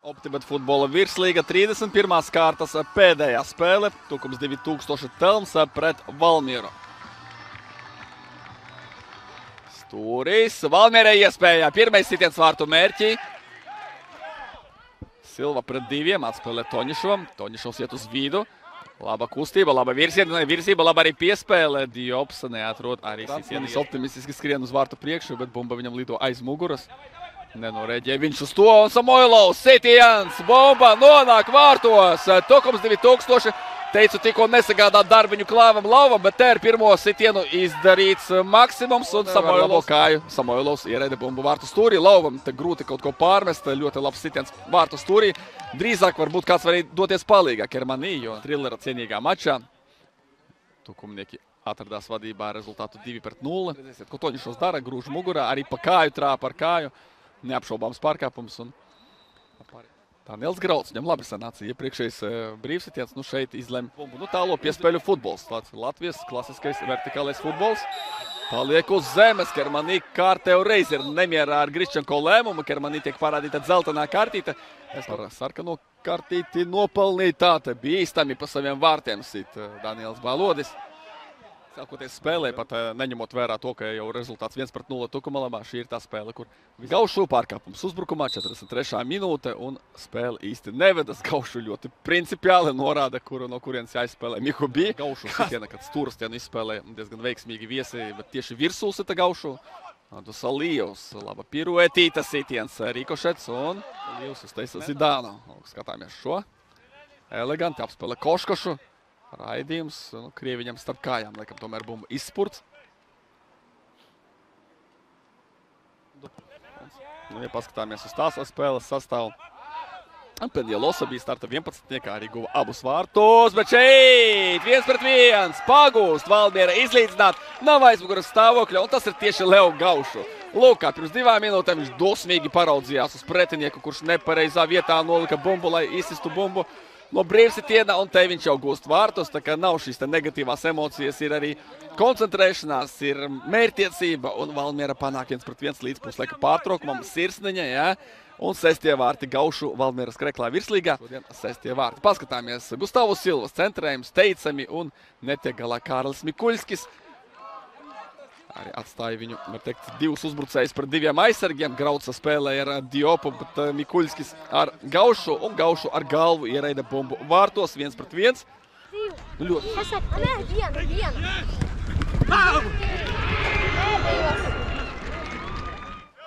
Optibet futbola virslīga 31. kārtas pēdējā spēle. Tukums 2000 Telms pret Valmieru. Stūris. Valmierai iespēja. Pirmais sitiens vārtu mērķī. Silva pret diviem. Atspēlē Toņišovam. Toņišovs iet uz vidu. Laba kustība, laba virzība, laba arī piespēle. Diops neatrod arī sitienis. Optimistiski skrien uz vārtu priekšu, bet bumba viņam lido aiz muguras. Nenorēģē viņš uz to, un Samoilovs sitiens, bomba nonāk vārtos. Tukums 2000, teicu, tikko nesagādā darbiņu Klāvam Lauvam, bet te ir pirmo sitienu izdarīts maksimums, un Samoilovs ierēda bumbu vārtu stūrī. Lauvam te grūti kaut ko pārmest, ļoti labs sitiens vārtu stūrī. Drīzāk varbūt kāds var doties palīgā Kermanī, jo Trillera cienīgā mačā tukumnieki atradās vadībā rezultātu 2-0. Redzēsiet, ko Toņišovs dara, grūž mugurā, arī pa kāju trāpa ar kāju. Neapšaubāms pārkāpums. Daniels Grauds, viņam labi sanāca iepriekšējais brīvsitiens. Nu šeit izlem tālo piespēļu futbols. Latvijas klasiskais vertikālais futbols. Paliek uz zemes. Kermanī kārtēju reizi ir nemierā ar Griščenko lēmumu. Kermanī tiek parādīta dzeltenā kartīte. Par sarkano kartīti nopelnītāte. Bīstami pa saviem vārtiem sit Daniels Balodis. Sākoties spēlē, pat neņemot vērā to, ka jau rezultāts 1-0 Tukumalabā, šī ir tā spēle, kur Gaušu pārkāpums uzbrukumā, 43. minūte, un spēle īsti nevedas. Gaušu ļoti principiāli norāda, no kurienes jāizspēlē Mihu bija. Gaušu sitiena, kad Stūrstienu izspēlē diezgan veiksmīgi viesi, bet tieši virsū sita Gaušu. Dusalijovs, laba piruetīta sitiens, Rikošets un Lijovs uztaisa Zidānu. Skatāmies šo. Eleganti apspēlē Koškošu. Raidījums, Krieviņam starp kājām, laikam tomēr bumba izspurts. Ja paskatāmies uz tās spēles sastāvu. Pendialosa bija starta 11. arī guva abus vārtos, bet šeit 1-1, pagūst Valmiera izlīdzināt, nav aizmuguras stāvokļa, un tas ir tieši Leo Gaušu. Lūk, kā pirms 2 minūtēm viņš dosmīgi paraudzījās uz pretinieku, kurš nepareizā vietā nolika bumbu, lai izsistu bumbu no brīvsitiena, un te viņš jau gūst vārtus, tā kā nav šīs te negatīvās emocijas, ir arī koncentrēšanās, ir mērķtiecība, un Valmiera panāk 1-1 līdz puslaika pārtraukumam, sirsniņa, ja? Un 6. vārti Gaušu Valmieras kreklā virslīgā. Šodien 6. vārti. Paskatāmies, Gustavs Silvas centrējums teicami un netiek galā Kārlis Mikuļskis. Arī atstāja viņu, var teikt, divus uzbrucējus par 2 aizsargiem. Grauca spēlēja ar Diopu, bet Mikuļskis ar Gaušu, un Gaušu ar galvu ieraida bumbu vārtos 1-1. Ļoti.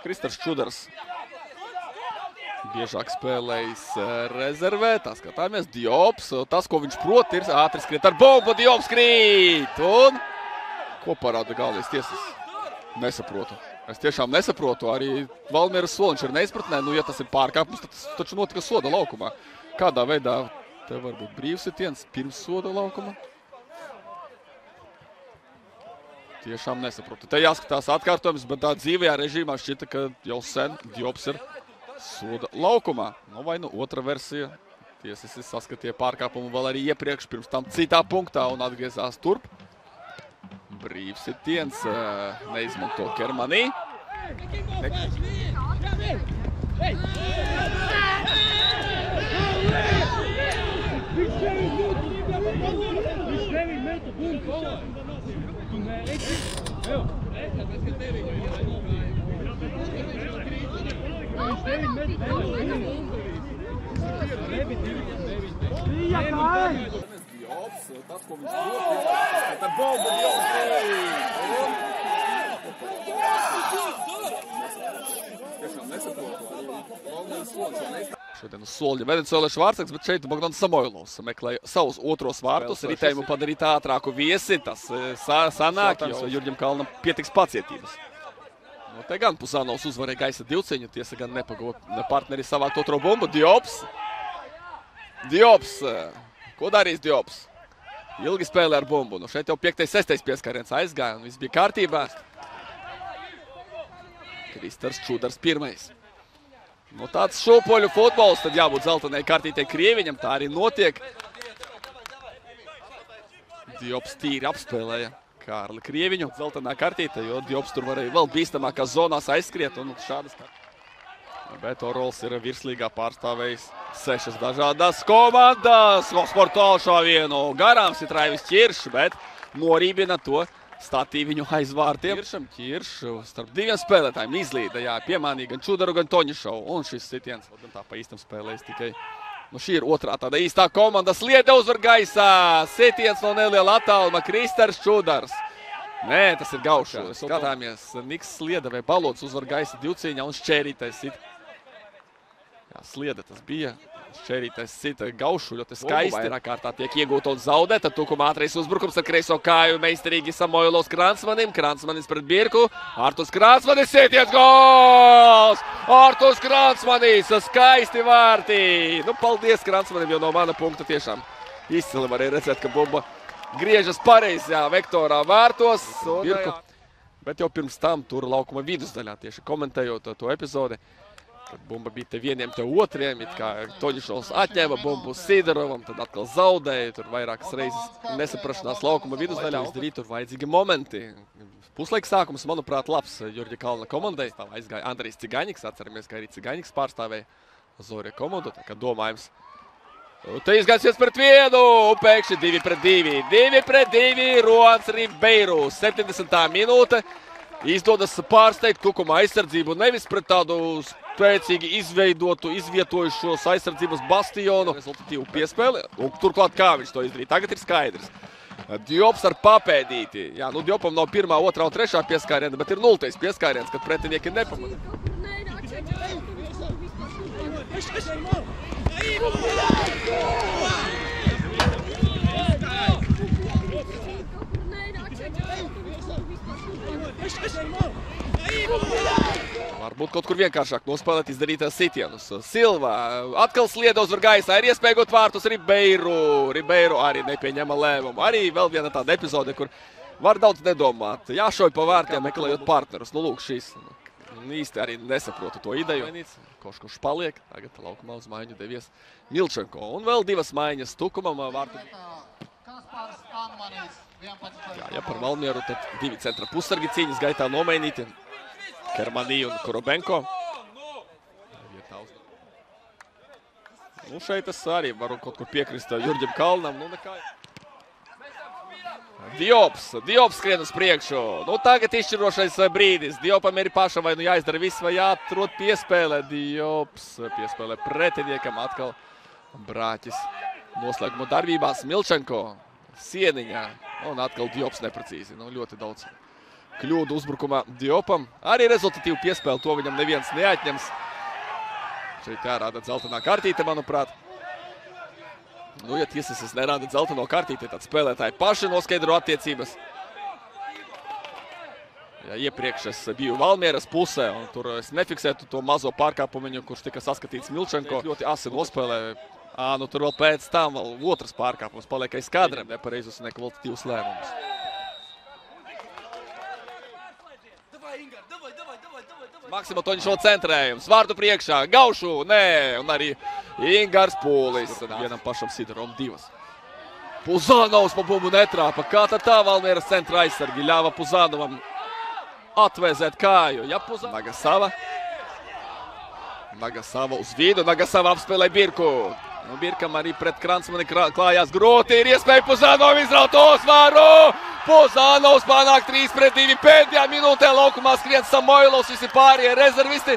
Kristers Čudars biežāk spēlējis rezervē, tā skatāmies, Diops, tas, ko viņš prot, ir ātri skriet ar bumbu, Diops krīt, un ko parāda galvenais tiesas? Nesaprotu. Es tiešām nesaprotu, arī Valmieras soliņš ir neizpratnē, ja tas ir pārkāpums, tad tas taču notika soda laukumā. Kādā veidā te var būt brīvsitiens pirms soda laukuma? Tiešām nesaprotu. Te jāskatās atkārtojums, bet tā dzīvajā režīmā šķita, ka jau sen Diops ir soda laukumā. Vai otra versija. Tiesas saskatīja pārkāpumu vēl arī iepriekš, pirms tam citā punktā un atgriezās turp. Brīvsitiens neizmanto Kermanī. Tas, ko viņš prot, ar bombu tiešām nesaprotu. Šodien uz soļa Venecuēliešu vārtsargs, bet šeit Bogdans Samoilovs meklēja savus otros vārtus, ritējumu padarīt ātrāku viesi, tas sanāk, jo Jurģim Kalnam pietiks pacietības. Te gan Pusanovs uzvarēja gaisa divciņu, tiesa gan nepagūta partneri savākt otro bumbu. Diops, ko darīs Diops? Ilgi spēlē ar bumbu. Šeit jau 5. 6. pieskāriens aizgāja un viss bija kārtībā. Kristers Čudars 1. Tāds šūpoļu futbols, tad jābūt zeltenai kartītei Krieviņam, tā arī notiek. Diops tīri apspēlēja Kārli Krieviņu. Zeltenā kartīte, jo Diops tur varēja vēl bīstamākās zonās aizskriet un šādas kartītes. Bet Orols ir virslīgā pārstāvējis 6 dažādas komandas. Sportālu šāvienu garām sit Raivis Ķiršs, bet norībina to statīja viņu aiz vārtiem. Ķiršs starp 2 spēlētājiem izlīda, jā, piemānīja gan Čudaru, gan Toņišovu. Un šis sitiens, gan tā pa īstam spēlēs tikai. Nu, šī ir otrā tāda īstā komanda. Sliede uzvar gaisā. Sitiens no neliela attāluma. Kristers Čudars. Nē, tas ir Gaušs. Skatāmies, Niks Sliede vai Balots uzvar gaisa divcīņā un Šķērītais sit. Jā, Sliede tas bija. Šķērītais sit Gaušu, ļoti skaisti. Vairāk kārtā tiek iegūta un zaudē. Tad Tukuma ātrais uzbrukums ar kreiso kāju meistarīgi Samoilovs Kransmanim. Kransmanis pret Birku. Arturs Kransmanis, sitiens gols! Arturs Kransmanis, skaisti vārti! Nu, paldies Kransmanim, jo no mana punkta tiešām izcili varēja redzēt, ka bumba griežas pareizajā vektorā vārtos. Birku. Bet jau pirms tam tur laukuma vidusdaļā tieši komentējot to epizodi. Kad bumba bija te vieniem, te otriem, it kā Toņišovs atņēma bumbu Siderovam, tad atkal zaudēja, tur vairākas reizes nesaprašanās laukuma vidusdaļā, izdarīja tur vajadzīgi momenti. Puslaika sākums, manuprāt, labs Jurģa Kalna komandai. Tā aizgāja Andrijs Cigaņiks, atceramies, ka arī Cigaņiks pārstāvēja Zorja komandu, tā kā domājums. Te izgāsies pret 1, pēkšņi 2-2. 2-2, Roans Ribeiru, 70. minūte. Izdodas pārsteigt Tukuma aizsardzību, nevis pret tādu spēcīgi izvietojušos aizsardzības bastionu. Rezultatīvu piespēli, un turklāt kā viņš to izdarīja, tagad ir skaidrs. Diops ar papēdīti. Jā, nu Diopam nav 1., 2. un 3. pieskāriena, bet ir 0. pieskāriens, kad pretinieki nepamana. Varbūt kaut kur vienkāršāk nospēlēt izdarītās sitienus. Silva atkal Sliede uzvar gaisā, ir iespēja got vārtus Ribeiru. Ribeiru arī nepieņema lēmumu. Arī vēl viena tāda epizode, kur var daudz nedomāt. Jāšauj pa vārtiem, meklējot partnerus. Nu, lūk, šīs īsti arī nesaprotu to ideju. Kurš paliek, tagad laukumā uz maiņu devies Milčenko. Un vēl 2 maiņas Tukumam vārtu. Jā, par Valmieru tad 2 centra pussargi cīņas gaitā nomainīti. Kermanī un Korobenko. Nu, šeit es arī varu kaut kur piekrist Jurģim Kalnam. Nu, nekā. Diops skrien uz priekšu. Nu, tagad izšķirošais brīdis. Diopam ir pašam vai nu jāizdara viss, vai jāatrod piespēlē. Diops piespēlē pretiniekam atkal Brāķis. Noslēguma darbībās Milčenko sieniņā. Un atkal Diops neprecīzi. Nu, ļoti daudz kļūdu uzbrukumā Diopam. Arī rezultatīvu piespēli, to viņam neviens neatņems. Šeit jārāda dzeltenā kartīte, manuprāt. Nu, ja tiesas nerāda dzelteno kartīti, tad spēlētāji paši noskaidro attiecības. Ja iepriekš es biju Valmieras pusē, un tur es nefiksētu to mazo pārkāpumiņu, kurš tika saskatīts Milčenko. Ļoti asi nospēlē. Nu, tur vēl pēc tam vēl otrs pārkāpums paliek aiz kadriem. Nepareizus un nekvalitatīvus lēmumus. Maksima Toņišova centrējums, vārtu priekšā, Gaušu, nē, un arī Ingars Pūlis. Vienam pašam Siderovam 2. Puzanovs pa bumbu netrāpa. Kā tad tā Valmieras centra aizsargi ļāva Puzanovam atvēzēt kāju? Ja Nagasava uz vidu, Nagasava apspēlē Birku. Nu, Birkam arī pret Kransmani klājās grūti, ir iespēja Puzanovam izraut uzvaru! Puzanovs panāk 3-2 pēdējā minūtē, laukumā skrien Samoilovs, visi pārējie rezervisti.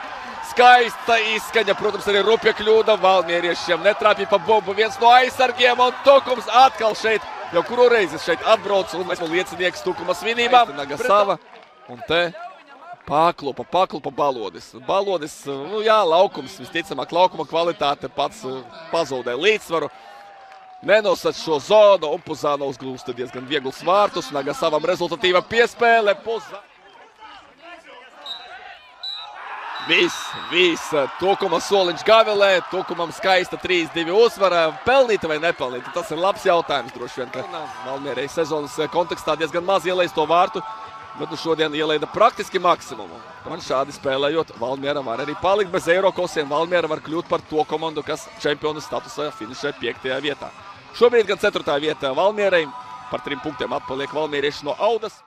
Skaista izskaņa, protams, arī rupja kļūda valmieriešiem. Netrāpīja pa bumbu viens no aizsargiem, un Tukums atkal šeit, jau kuru reizi šeit atbrauc, un esmu liecinieks Tukuma svinībām. Nagasava, un te paklupa Balodis. Balodis, nu jā, laukums, visticamāk, laukuma kvalitāte pats pazaudē līdzsvaru. Nenosat šo zonu, un Puzanovs glūsta diezgan viegls vārtus. Nagasavam rezultatīva piespēle. Viss. Tukuma soliņš gavilē. Tukumam skaista 3-2 uzvara. Pelnīta vai nepelnīta? Tas ir labs jautājums, droši vien, ka Valmierai sezonas kontekstā diezgan maz ielaiz to vārtu. Bet nu šodien ielaida praktiski maksimumu. Un šādi spēlējot, Valmiera var arī palikt bez Eirokosiem. Valmiera var kļūt par to komandu, kas čempionu statusā finišē 5. vietā. Šobrīd gan 4. vietā Valmierai. Par 3 punktiem atpaliek valmierieši no Audas.